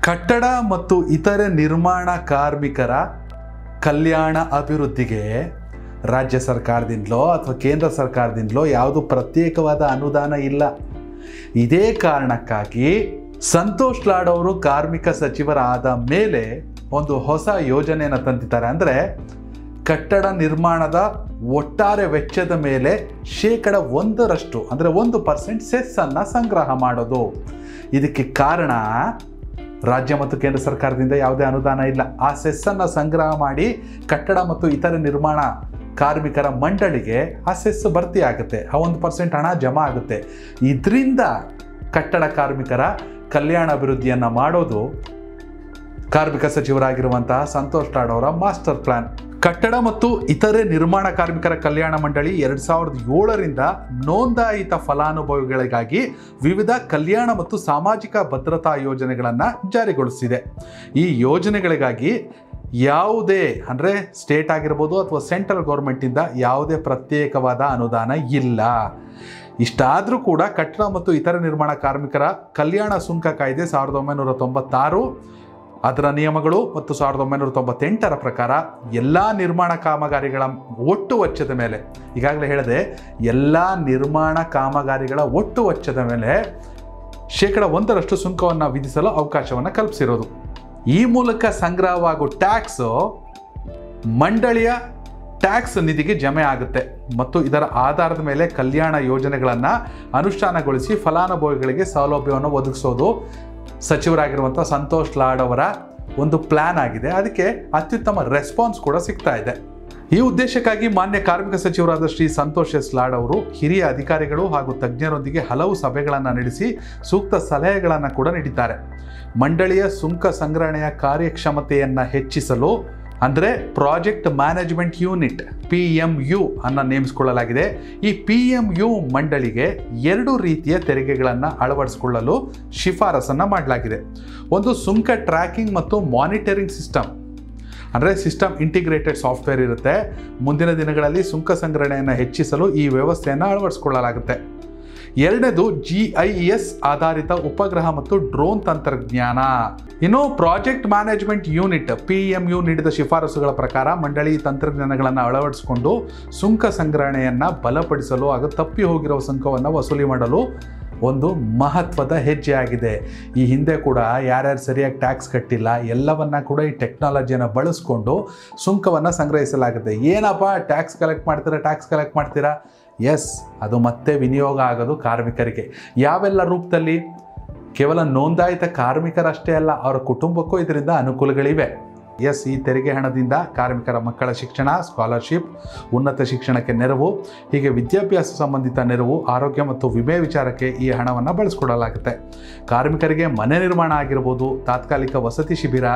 ಕಟ್ಟಡ ಮತ್ತು ಇತರೆ ನಿರ್ಮಾಣ ಕಾರ್ಮಿಕರ ಕಲ್ಯಾಣ ಅಭಿವೃದ್ಧಿಗೆ ರಾಜ್ಯ ಸರ್ಕಾರದಿಂದಲೋ ಅಥವಾ ಕೇಂದ್ರ ಸರ್ಕಾರದಿಂದಲೋ ಯಾವುದು ಪ್ರತ್ಯೇಕವಾದ ಅನುದಾನ ಇಲ್ಲ. ಇದೇ ಕಾರಣಕ್ಕಾಗಿ ಸಂತೋಷ್ ಲಾಡ್ ಅವರು ಕಾರ್ಮಿಕ ಸಚಿವರಾದ ಮೇಲೆ ಒಂದು ಹೊಸ ಯೋಜನೆಯನ್ನು ತಂದಿದ್ದಾರೆ. ಅಂದರೆ ಕಟ್ಟಡ ನಿರ್ಮಾಣದ ಒಟ್ಟಾರೆ ವೆಚ್ಚದ ಮೇಲೆ 1% ಅಂದರೆ 1% ಸೆಸ್ಸನ್ನು ಸಂಗ್ರಹ ಮಾಡೋದು. ಇದಕ್ಕೆ ಕಾರಣ ರಾಜ್ಯ ಮತ್ತು ಕೇಂದ್ರ ಸರ್ಕಾರದಿಂದ ಯಾವುದೇ ಅನುದಾನ ಇಲ್ಲ. ಆ ಸೆಸ್ಸನ್ನು ಸಂಗ್ರಹ ಮಾಡಿ ಕಟ್ಟಡ ಮತ್ತು ಇತರೆ ನಿರ್ಮಾಣ ಕಾರ್ಮಿಕರ ಮಂಡಳಿಗೆ ಆ ಸೆಸ್ ಭರ್ತಿ ಆಗುತ್ತೆ, ಆ 1% ಹಣ ಜಮಾ ಆಗುತ್ತೆ. ಇದರಿಂದ ಕಟ್ಟಡ ಕಾರ್ಮಿಕರ ಕಲ್ಯಾಣ ಅಭಿವೃದ್ಧಿಯನ್ನು ಮಾಡೋದು ಕಾರ್ಮಿಕ ಸಚಿವರಾಗಿರುವಂತಹ ಸಂತೋಷ್ ಲಾಡ್ ಅವರ ಮಾಸ್ಟರ್ ಪ್ಲಾನ್. ಕಟ್ಟಡ ಮತ್ತು ಇತರೆ ನಿರ್ಮಾಣ ಕಾರ್ಮಿಕರ ಕಲ್ಯಾಣ ಮಂಡಳಿ 2007ರಿಂದ ನೋಂದಾಯಿತ ಫಲಾನುಭವಿಗಳಿಗಾಗಿ ವಿವಿಧ ಕಲ್ಯಾಣ ಮತ್ತು ಸಾಮಾಜಿಕ ಭದ್ರತಾ ಯೋಜನೆಗಳನ್ನು ಜಾರಿಗೊಳಿಸಿದೆ. ಈ ಯೋಜನೆಗಳಿಗಾಗಿ ಯಾವುದೇ ಅಂದರೆ ಸ್ಟೇಟ್ ಆಗಿರ್ಬೋದು ಅಥವಾ ಸೆಂಟ್ರಲ್ ಗೌರ್ಮೆಂಟಿಂದ ಯಾವುದೇ ಪ್ರತ್ಯೇಕವಾದ ಅನುದಾನ ಇಲ್ಲ. ಇಷ್ಟಾದರೂ ಕೂಡ ಕಟ್ಟಡ ಮತ್ತು ಇತರ ನಿರ್ಮಾಣ ಕಾರ್ಮಿಕರ ಕಲ್ಯಾಣ ಸುಂಕ ಕಾಯ್ದೆ 1996 ಅದರ ನಿಯಮಗಳು ಮತ್ತು 1998ರ ಪ್ರಕಾರ ಎಲ್ಲ ನಿರ್ಮಾಣ ಕಾಮಗಾರಿಗಳ ಒಟ್ಟು ವೆಚ್ಚದ ಮೇಲೆ, ಈಗಾಗಲೇ ಹೇಳಿದೆ, ಎಲ್ಲ ನಿರ್ಮಾಣ ಕಾಮಗಾರಿಗಳ ಒಟ್ಟು ವೆಚ್ಚದ ಮೇಲೆ 1% ಸುಂಕವನ್ನು ವಿಧಿಸಲು ಅವಕಾಶವನ್ನು ಕಲ್ಪಿಸಿರೋದು. ಈ ಮೂಲಕ ಸಂಗ್ರಹವಾಗುವ ಟ್ಯಾಕ್ಸು ಮಂಡಳಿಯ ಟ್ಯಾಕ್ಸ್ ನಿಧಿಗೆ ಜಮೆ ಆಗುತ್ತೆ ಮತ್ತು ಇದರ ಆಧಾರದ ಮೇಲೆ ಕಲ್ಯಾಣ ಯೋಜನೆಗಳನ್ನು ಅನುಷ್ಠಾನಗೊಳಿಸಿ ಫಲಾನುಭವಿಗಳಿಗೆ ಸೌಲಭ್ಯವನ್ನು ಒದಗಿಸೋದು ಸಚಿವರಾಗಿರುವಂಥ ಸಂತೋಷ್ ಲಾಡ್ ಅವರ ಒಂದು ಪ್ಲಾನ್ ಆಗಿದೆ. ಅದಕ್ಕೆ ಅತ್ಯುತ್ತಮ ರೆಸ್ಪಾನ್ಸ್ ಕೂಡ ಸಿಗ್ತಾ ಇದೆ. ಈ ಉದ್ದೇಶಕ್ಕಾಗಿ ಮಾನ್ಯ ಕಾರ್ಮಿಕ ಸಚಿವರಾದ ಶ್ರೀ ಸಂತೋಷ್ ಎಸ್ ಲಾಡ್ ಅವರು ಹಿರಿಯ ಅಧಿಕಾರಿಗಳು ಹಾಗೂ ತಜ್ಞರೊಂದಿಗೆ ಹಲವು ಸಭೆಗಳನ್ನು ನಡೆಸಿ ಸೂಕ್ತ ಸಲಹೆಗಳನ್ನು ಕೂಡ ನೀಡಿದ್ದಾರೆ. ಮಂಡಳಿಯ ಸುಂಕ ಸಂಗ್ರಹಣೆಯ ಕಾರ್ಯಕ್ಷಮತೆಯನ್ನು ಹೆಚ್ಚಿಸಲು ಅಂದರೆ ಪ್ರಾಜೆಕ್ಟ್ ಮ್ಯಾನೇಜ್ಮೆಂಟ್ ಯೂನಿಟ್ PMU ಅನ್ನು ನೇಮಿಸಿಕೊಳ್ಳಲಾಗಿದೆ. ಈ PMU ಮಂಡಳಿಗೆ 2 ರೀತಿಯ ತೆರಿಗೆಗಳನ್ನು ಅಳವಡಿಸಿಕೊಳ್ಳಲು ಶಿಫಾರಸನ್ನು ಮಾಡಲಾಗಿದೆ. ಒಂದು ಸುಂಕ ಟ್ರ್ಯಾಕಿಂಗ್ ಮತ್ತು ಮಾನಿಟರಿಂಗ್ ಸಿಸ್ಟಮ್, ಅಂದರೆ ಸಿಸ್ಟಮ್ ಇಂಟಿಗ್ರೇಟೆಡ್ ಸಾಫ್ಟ್ವೇರ್ ಇರುತ್ತೆ. ಮುಂದಿನ ದಿನಗಳಲ್ಲಿ ಸುಂಕ ಸಂಗ್ರಹಣೆಯನ್ನು ಹೆಚ್ಚಿಸಲು ಈ ವ್ಯವಸ್ಥೆಯನ್ನು ಅಳವಡಿಸಿಕೊಳ್ಳಲಾಗುತ್ತೆ. ಎರಡನೇದು GIS ಆಧಾರಿತ ಉಪಗ್ರಹ ಮತ್ತು ಡ್ರೋನ್ ತಂತ್ರಜ್ಞಾನ. ಇನ್ನು ಪ್ರಾಜೆಕ್ಟ್ ಮ್ಯಾನೇಜ್ಮೆಂಟ್ ಯೂನಿಟ್ PMU ನೀಡಿದ ಶಿಫಾರಸುಗಳ ಪ್ರಕಾರ ಮಂಡಳಿ ತಂತ್ರಜ್ಞಾನಗಳನ್ನು ಅಳವಡಿಸಿಕೊಂಡು ಸುಂಕ ಸಂಗ್ರಹಣೆಯನ್ನು ಬಲಪಡಿಸಲು ಹಾಗೂ ತಪ್ಪಿ ಹೋಗಿರುವ ಸುಂಕವನ್ನು ವಸೂಲಿ ಮಾಡಲು ಒಂದು ಮಹತ್ವದ ಹೆಜ್ಜೆ ಆಗಿದೆ. ಈ ಹಿಂದೆ ಕೂಡ ಯಾರ್ಯಾರು ಸರಿಯಾಗಿ ಟ್ಯಾಕ್ಸ್ ಕಟ್ಟಿಲ್ಲ ಎಲ್ಲವನ್ನ ಕೂಡ ಈ ಟೆಕ್ನಾಲಜಿಯನ್ನು ಬಳಸ್ಕೊಂಡು ಸುಂಕವನ್ನು ಸಂಗ್ರಹಿಸಲಾಗುತ್ತೆ. ಏನಪ್ಪ ಟ್ಯಾಕ್ಸ್ ಕಲೆಕ್ಟ್ ಮಾಡ್ತೀರಾ? ಎಸ್, ಅದು ಮತ್ತೆ ವಿನಿಯೋಗ ಆಗೋದು ಕಾರ್ಮಿಕರಿಗೆ. ಯಾವೆಲ್ಲ ರೂಪದಲ್ಲಿ? ಕೇವಲ ನೋಂದಾಯಿತ ಕಾರ್ಮಿಕರಷ್ಟೇ ಅಲ್ಲ, ಅವರ ಕುಟುಂಬಕ್ಕೂ ಇದರಿಂದ ಅನುಕೂಲಗಳಿವೆ. ಎಸ್, ಈ ತೆರಿಗೆ ಹಣದಿಂದ ಕಾರ್ಮಿಕರ ಮಕ್ಕಳ ಶಿಕ್ಷಣ, ಸ್ಕಾಲರ್ಶಿಪ್, ಉನ್ನತ ಶಿಕ್ಷಣಕ್ಕೆ ನೆರವು, ಹೀಗೆ ವಿದ್ಯಾಭ್ಯಾಸ ಸಂಬಂಧಿತ ನೆರವು, ಆರೋಗ್ಯ ಮತ್ತು ವಿಮೆ ವಿಚಾರಕ್ಕೆ ಈ ಹಣವನ್ನು ಬಳಸಿಕೊಡಲಾಗುತ್ತೆ. ಕಾರ್ಮಿಕರಿಗೆ ಮನೆ ನಿರ್ಮಾಣ ಆಗಿರ್ಬೋದು, ತಾತ್ಕಾಲಿಕ ವಸತಿ ಶಿಬಿರ,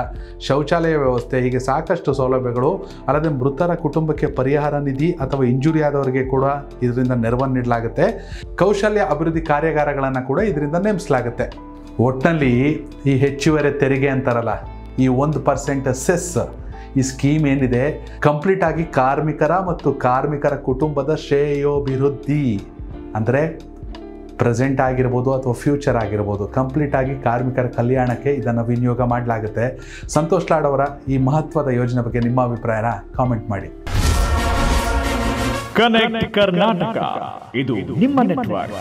ಶೌಚಾಲಯ ವ್ಯವಸ್ಥೆ, ಹೀಗೆ ಸಾಕಷ್ಟು ಸೌಲಭ್ಯಗಳು. ಅಲ್ಲದೆ ಮೃತರ ಕುಟುಂಬಕ್ಕೆ ಪರಿಹಾರ ನಿಧಿ ಅಥವಾ ಇಂಜುರಿ ಆದವರಿಗೆ ಕೂಡ ಇದರಿಂದ ನೆರವನ್ನು ನೀಡಲಾಗುತ್ತೆ. ಕೌಶಲ್ಯ ಅಭಿವೃದ್ಧಿ ಕಾರ್ಯಾಗಾರಗಳನ್ನು ಕೂಡ ಇದರಿಂದ ನೇಮಿಸಲಾಗುತ್ತೆ. ಒಟ್ಟಿನಲ್ಲಿ ಈ ಹೆಚ್ಚುವರಿ ತೆರಿಗೆ ಅಂತಾರಲ್ಲ, ಈ 1% ಸೆಸ್, ಈ ಸ್ಕೀಮ್ ಏನಿದೆ ಕಂಪ್ಲೀಟ್ ಆಗಿ ಕಾರ್ಮಿಕರ ಮತ್ತು ಕಾರ್ಮಿಕರ ಕುಟುಂಬದ ಶ್ರೇಯೋಭಿವೃದ್ಧಿ, ಅಂದರೆ ಪ್ರೆಸೆಂಟ್ ಆಗಿರ್ಬೋದು ಅಥವಾ ಫ್ಯೂಚರ್ ಆಗಿರ್ಬೋದು, ಕಂಪ್ಲೀಟ್ ಆಗಿ ಕಾರ್ಮಿಕರ ಕಲ್ಯಾಣಕ್ಕೆ ಇದನ್ನು ವಿನಿಯೋಗ ಮಾಡಲಾಗುತ್ತೆ. ಸಂತೋಷ್ ಲಾಡ್ ಅವರ ಈ ಮಹತ್ವದ ಯೋಜನೆ ಬಗ್ಗೆ ನಿಮ್ಮ ಅಭಿಪ್ರಾಯನ ಕಾಮೆಂಟ್ ಮಾಡಿ. ಕನೆಕ್ಟ್ ಕರ್ನಾಟಕ, ಇದು ನಿಮ್ಮ ನೆಟ್ವರ್ಕ್.